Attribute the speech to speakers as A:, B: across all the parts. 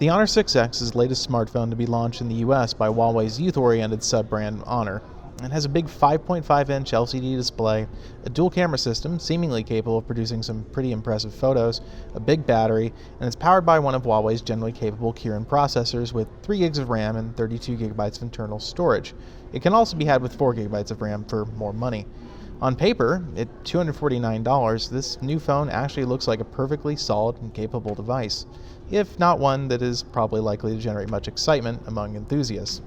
A: The Honor 6X is the latest smartphone to be launched in the US by Huawei's youth-oriented sub-brand Honor. It has a big 5.5-inch LCD display, a dual-camera system seemingly capable of producing some pretty impressive photos, a big battery, and it's powered by one of Huawei's generally capable Kirin processors with 3 GB of RAM and 32 GB of internal storage. It can also be had with 4 GB of RAM for more money. On paper, at $249, this new phone actually looks like a perfectly solid and capable device, if not one that is probably likely to generate much excitement among enthusiasts.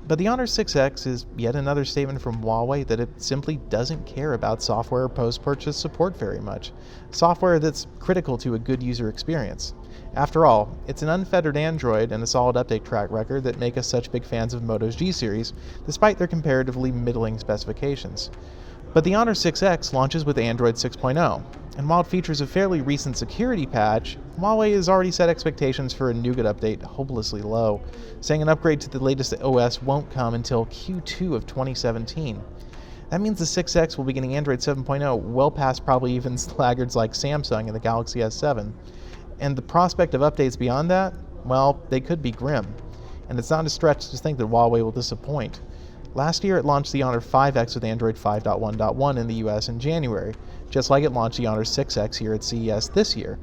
A: But the Honor 6X is yet another statement from Huawei that it simply doesn't care about software or post-purchase support very much, software that's critical to a good user experience. After all, it's an unfettered Android and a solid update track record that make us such big fans of Moto's G series, despite their comparatively middling specifications. But the Honor 6X launches with Android 6.0, and while it features a fairly recent security patch, Huawei has already set expectations for a Nougat update hopelessly low, saying an upgrade to the latest OS won't come until Q2 of 2017. That means the 6X will be getting Android 7.0 well past probably even laggards like Samsung and the Galaxy S7. And the prospect of updates beyond that, well, they could be grim. And it's not a stretch to think that Huawei will disappoint. Last year, it launched the Honor 5X with Android 5.1.1 in the US in January, just like it launched the Honor 6X here at CES this year.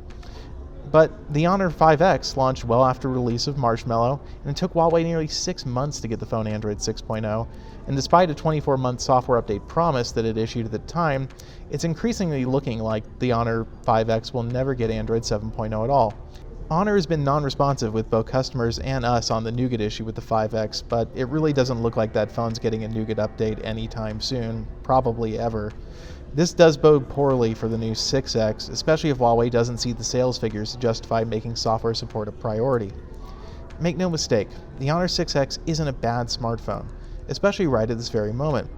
A: But the Honor 5X launched well after release of Marshmallow, and it took Huawei nearly 6 months to get the phone Android 6.0, and despite a 24-month software update promise that it issued at the time, it's increasingly looking like the Honor 5X will never get Android 7.0 at all. Honor has been non-responsive with both customers and us on the Nougat issue with the 5X, but it really doesn't look like that phone's getting a Nougat update anytime soon, probably ever. This does bode poorly for the new 6X, especially if Huawei doesn't see the sales figures to justify making software support a priority. Make no mistake, the Honor 6X isn't a bad smartphone, especially right at this very moment.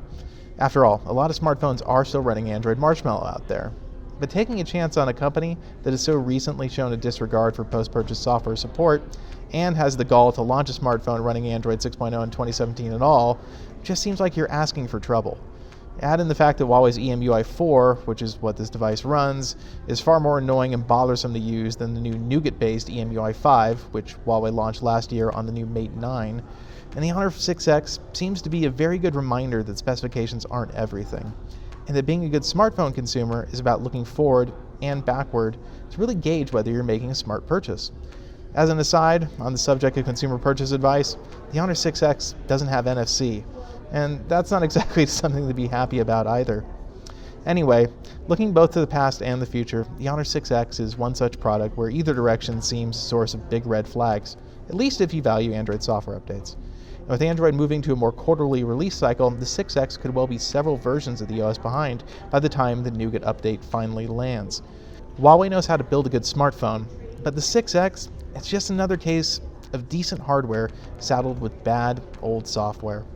A: After all, a lot of smartphones are still running Android Marshmallow out there. But taking a chance on a company that has so recently shown a disregard for post-purchase software support and has the gall to launch a smartphone running Android 6.0 in 2017 at all just seems like you're asking for trouble. Add in the fact that Huawei's EMUI 4, which is what this device runs, is far more annoying and bothersome to use than the new Nougat-based EMUI 5, which Huawei launched last year on the new Mate 9, and the Honor 6X seems to be a very good reminder that specifications aren't everything, and that being a good smartphone consumer is about looking forward and backward to really gauge whether you're making a smart purchase. As an aside, on the subject of consumer purchase advice, the Honor 6X doesn't have NFC, and that's not exactly something to be happy about either. Anyway, looking both to the past and the future, the Honor 6X is one such product where either direction seems a source of big red flags, at least if you value Android software updates. And with Android moving to a more quarterly release cycle, the 6X could well be several versions of the OS behind by the time the Nougat update finally lands. Huawei knows how to build a good smartphone, but the 6X, it's just another case of decent hardware saddled with bad old software.